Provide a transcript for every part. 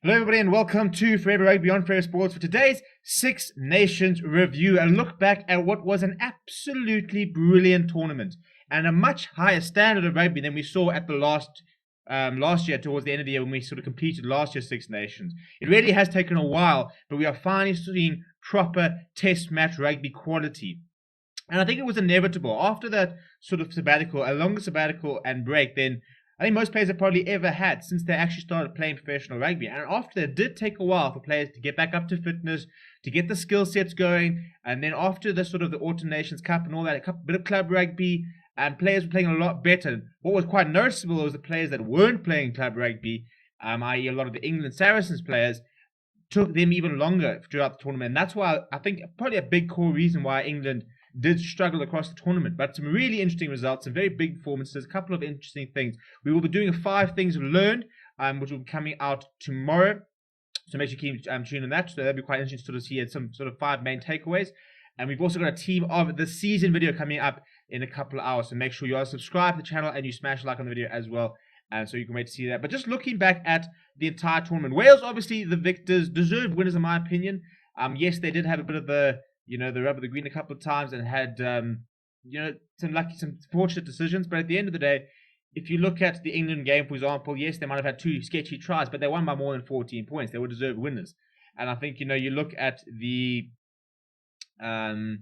Hello, everybody, and welcome to Forever Rugby on Forever Sports for today's Six Nations review and look back at what was an absolutely brilliant tournament and a much higher standard of rugby than we saw at the last year, towards the end of the year when we sort of completed last year's Six Nations. It really has taken a while, but we are finally seeing proper Test match rugby quality. And I think it was inevitable after that sort of sabbatical, a longer sabbatical and break than I think most players have probably ever had since they actually started playing professional rugby. And after that, it did take a while for players to get back up to fitness, to get the skill sets going. And then after the sort of the Autumn Nations Cup and all that, a bit of club rugby, and players were playing a lot better. What was quite noticeable was the players that weren't playing club rugby, i.e. a lot of the England Saracens players, took them even longer throughout the tournament. And that's why I think probably a big core reason why England did struggle across the tournament. But some really interesting results, some very big performances, a couple of interesting things. We will be doing 5 things learned, which will be coming out tomorrow. So make sure you keep tuning on that. So that'll be quite interesting to sort of see some sort of 5 main takeaways. And we've also got a team of the season video coming up in a couple of hours. So make sure you are subscribed to the channel and you smash like on the video as well. And so you can wait to see that. But just looking back at the entire tournament, Wales, obviously the victors, deserved winners in my opinion. Yes, they did have a bit of the rub of the green a couple of times and had, some fortunate decisions. But at the end of the day, if you look at the England game, for example, yes, they might have had 2 sketchy tries, but they won by more than 14 points. They were deserved winners. And I think, you look at the games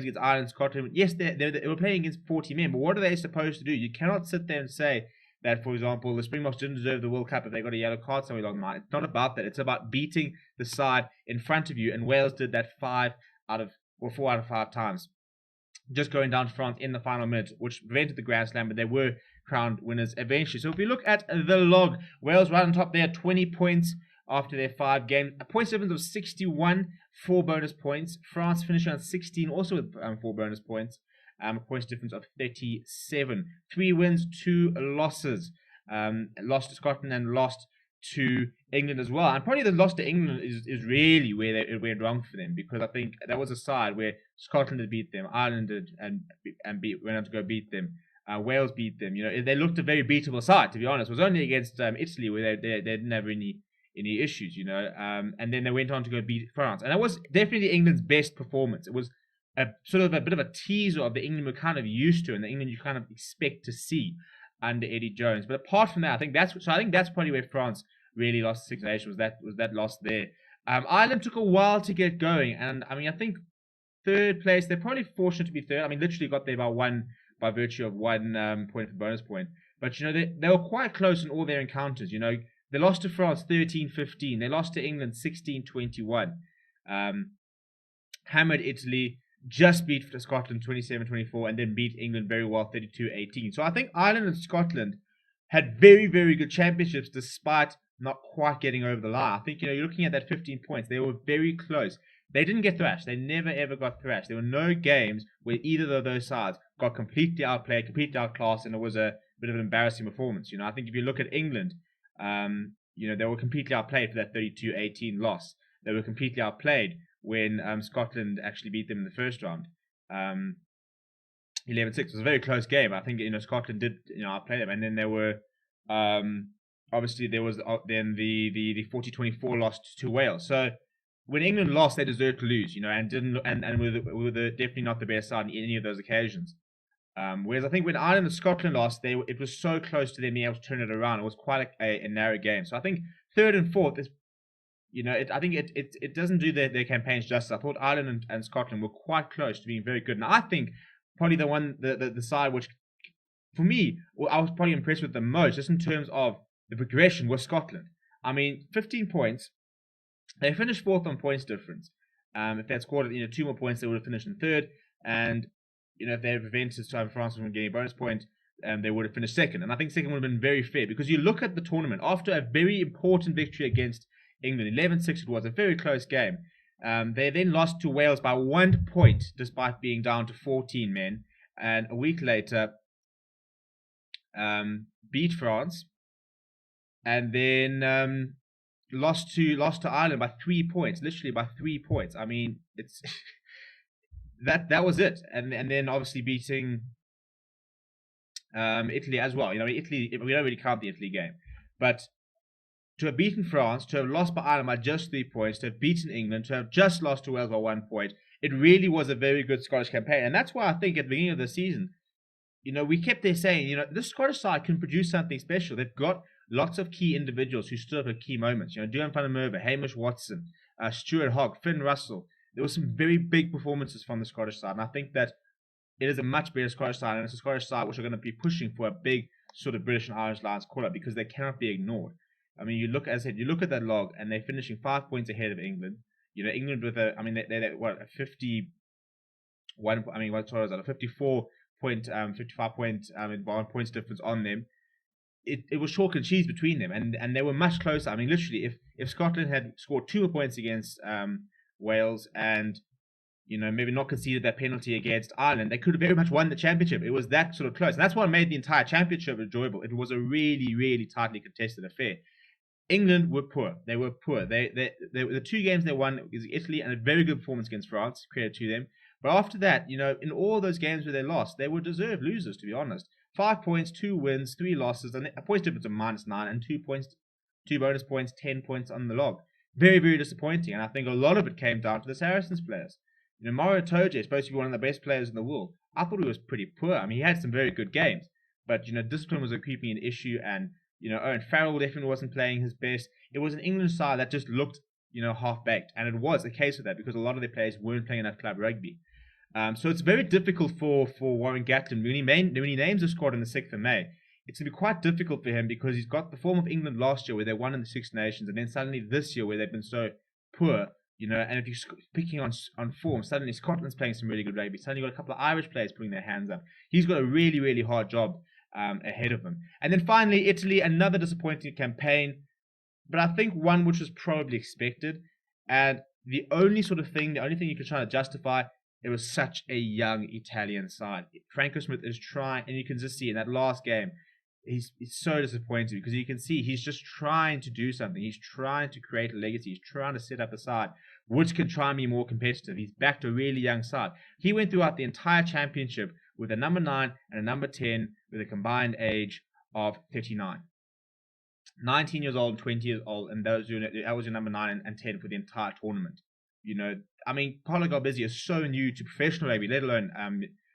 against Ireland, Scotland. Yes, they were playing against 40 men, but what are they supposed to do? You cannot sit there and say that, for example, the Springboks didn't deserve the World Cup if they got a yellow card somewhere along the line. It's not about that. It's about beating the side in front of you, and Wales did that 4 out of 5 times. Just going down to France in the final minute, which prevented the Grand Slam, but they were crowned winners eventually. So if we look at the log, Wales right on top there, 20 points after their 5 games. A point difference of 61, 4 bonus points. France finishing on 16, also with 4 bonus points. A points difference of 37. 3 wins, 2 losses. Lost to Scotland and lost to England as well. And probably the loss to England is really where it went wrong for them, because I think that was a side where Scotland had beat them, Ireland did, and went on to go beat them. Wales beat them. They looked a very beatable side, to be honest. It was only against Italy where they didn't have any issues, and then they went on to go beat France. And that was definitely England's best performance. It was a sort of a bit of a teaser of the England we're kind of used to and the England you kind of expect to see under Eddie Jones. But apart from that, I think that's probably where France really lost the Six Nations, was that loss there. Ireland took a while to get going, and I think third place, they're probably fortunate to be third. Literally got there by virtue of 1 point for bonus point. But they were quite close in all their encounters. They lost to France 13-15. They lost to England 16-21. Hammered Italy, just beat Scotland 27-24, and then beat England very well 32-18. So I think Ireland and Scotland had very, very good championships despite not quite getting over the line. I think, you're looking at that 15 points. They were very close. They didn't get thrashed. They never, ever got thrashed. There were no games where either of those sides got completely outplayed, completely outclassed, and it was a bit of an embarrassing performance. I think if you look at England, they were completely outplayed for that 32-18 loss. They were completely outplayed when Scotland actually beat them in the first round. 11-6. It was a very close game. I think Scotland did outplay them, and then there were obviously there was then the 40-24 loss to Wales. So when England lost, they deserved to lose, and didn't and were definitely not the best side in any of those occasions. Whereas I think when Ireland and Scotland lost, it was so close to them being able to turn it around. It was quite a narrow game. So I think third and fourth is, I think it doesn't do their campaigns justice. I thought Ireland and Scotland were quite close to being very good. And I think probably the side which, for me, I was probably impressed with the most, just in terms of the progression, was Scotland. 15 points. They finished fourth on points difference. If they had scored 2 more points, they would have finished in third. And if they had prevented France from getting a bonus point, they would have finished second. And I think second would have been very fair, because you look at the tournament, after a very important victory against England, 11-6 it was, a very close game. They then lost to Wales by 1 point, despite being down to 14 men. And a week later, beat France. And then lost to Ireland by 3 points, literally by 3 points. It's that was it. And then obviously beating Italy as well. Italy, we don't really count the Italy game, but to have beaten France, to have lost by Ireland by just 3 points, to have beaten England, to have just lost to Wales by 1 point, it really was a very good Scottish campaign. And that's why I think at the beginning of the season, we kept there saying, this Scottish side can produce something special. They've got lots of key individuals who stood up at key moments. Duhan van der Merwe, Hamish Watson, Stuart Hogg, Finn Russell. There were some very big performances from the Scottish side. And I think that it is a much better Scottish side. And it's a Scottish side which are going to be pushing for a big sort of British and Irish Lions call-up because they cannot be ignored. I mean, you look at that log and they're finishing 5 points ahead of England. England with a 54 point, 55 point points difference on them. It was chalk and cheese between them, and they were much closer. I mean, literally, if Scotland had scored 2 more points against Wales and maybe not conceded that penalty against Ireland, they could have very much won the championship. It was that sort of close, and that's what made the entire championship enjoyable. It was a really, really tightly contested affair. England were poor. They were poor. The 2 games they won is Italy and a very good performance against France. Credit to them. But after that, in all those games where they lost, they were deserved losers, to be honest. 5 points, 2 wins, 3 losses, and a point difference of -9, and 2 points, 2 bonus points, 10 points on the log. Very, very disappointing. And I think a lot of it came down to the Saracens players. Mario Itoje is supposed to be one of the best players in the world. I thought he was pretty poor. I mean, he had some very good games, but discipline was a creeping an issue, and Owen Farrell definitely wasn't playing his best. It was an England side that just looked, half-baked. And it was a case of that because a lot of their players weren't playing enough club rugby. So it's very difficult for Warren Gatland. When he names a squad on the 6th of May, it's going to be quite difficult for him because he's got the form of England last year where they won in the Six Nations, and then suddenly this year where they've been so poor, and if you're picking on form, suddenly Scotland's playing some really good rugby. Suddenly you've got a couple of Irish players putting their hands up. He's got a really, really hard job ahead of him. And then finally, Italy, another disappointing campaign, but I think one which was probably expected. And the only thing you could try to justify, it was such a young Italian side. Franco Smith is trying, and you can just see in that last game, he's so disappointed because you can see he's just trying to do something. He's trying to create a legacy. He's trying to set up a side which can try and be more competitive. He's backed a really young side. He went throughout the entire championship with a number 9 and a number 10 with a combined age of 39. 19 years old, 20 years old, and that was your number 9 and 10 for the entire tournament. I mean, Paolo Galbizzi is so new to professional rugby, let alone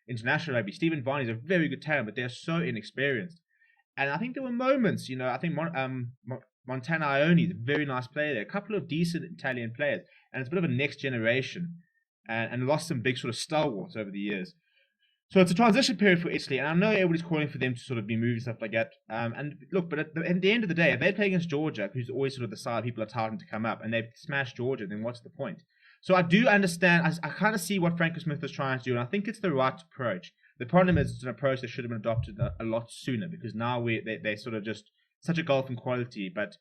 international rugby. Stephen Varney is a very good talent, but they're so inexperienced. And I think there were moments, I think Montana Ione is a very nice player there. A couple of decent Italian players, and it's a bit of a next generation, and lost some big sort of stalwarts over the years. So it's a transition period for Italy, and I know everybody's calling for them to sort of be moved and stuff like that. And look, but at the end of the day, if they play against Georgia, who's always sort of the side people are touting to come up, and they've smashed Georgia, then what's the point? So I do understand, I kind of see what Franco Smith is trying to do, and I think it's the right approach. The problem is it's an approach that should have been adopted a lot sooner, because now they're sort of just such a gulf in quality. But,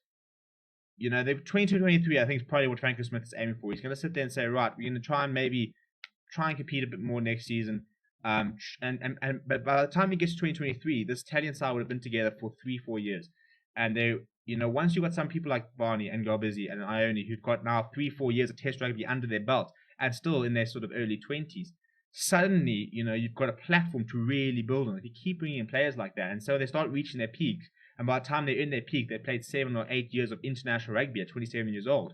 they've 22-23, I think is probably what Franco Smith is aiming for. He's going to sit there and say, right, we're going to try and compete a bit more next season. But by the time he gets to 2023, this Italian side would have been together for 3-4 years. And they, once you've got some people like Varney and Galbizzi and Ione who've got now 3-4 years of test rugby under their belt and still in their sort of early 20s, suddenly, you've got a platform to really build on. If you keep bringing in players like that, and so they start reaching their peaks, and by the time they're in their peak, they played 7 or 8 years of international rugby at 27 years old.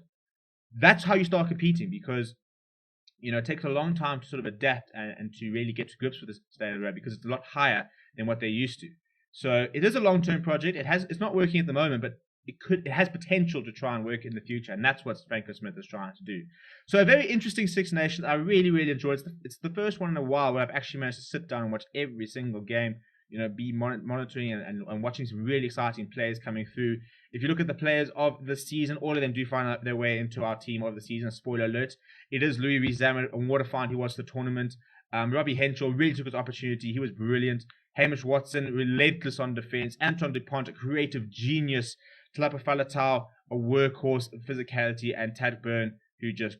That's how you start competing, because it takes a long time to sort of adapt and to really get to grips with this standard rugby, because it's a lot higher than what they're used to. So it is a long-term project. It's not working at the moment, but it has potential to try and work in the future, and that's what Franco Smith is trying to do. So a very interesting Six Nations. I really, really enjoyed it. It's the first one in a while where I've actually managed to sit down and watch every single game, be monitoring and watching some really exciting players coming through. If you look at the players of the season, all of them do find their way into our team of the season. Spoiler alert, it is Louis Rees-Zammit, and what a find he was to the tournament. Robbie Henshaw really took his opportunity. He was brilliant. Hamish Watson, relentless on defense. Anton DuPont, a creative genius. Talapa Falatau, a workhorse of physicality. And Tad Byrne, who just,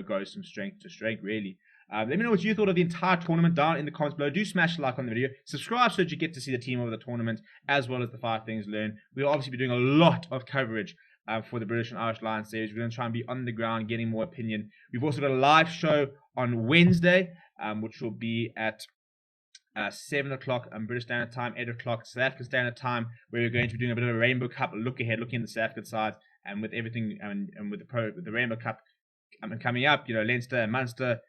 goes from strength to strength, really. Let me know what you thought of the entire tournament down in the comments below. Do smash a like on the video. Subscribe so that you get to see the team over the tournament, as well as the 5 things learned. We'll obviously be doing a lot of coverage for the British and Irish Lions series. We're going to try and be on the ground, getting more opinion. We've also got a live show on Wednesday, which will be at 7 o'clock British Standard Time, 8 o'clock South African Standard Time, where we're going to be doing a bit of a Rainbow Cup look ahead, looking at the South African sides. and with everything and with the Rainbow Cup coming up, Leinster and Munster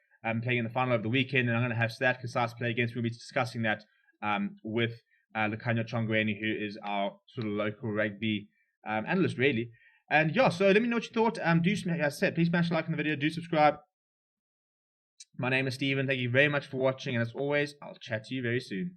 playing in the final over the weekend, and I'm going to have Stat Kasas play against. We'll be discussing that with Lucanio Chongweni, who is our sort of local rugby analyst, really. And yeah, so let me know what you thought. As I said, please smash a like on the video. Do subscribe. My name is Steven. Thank you very much for watching, and as always, I'll chat to you very soon.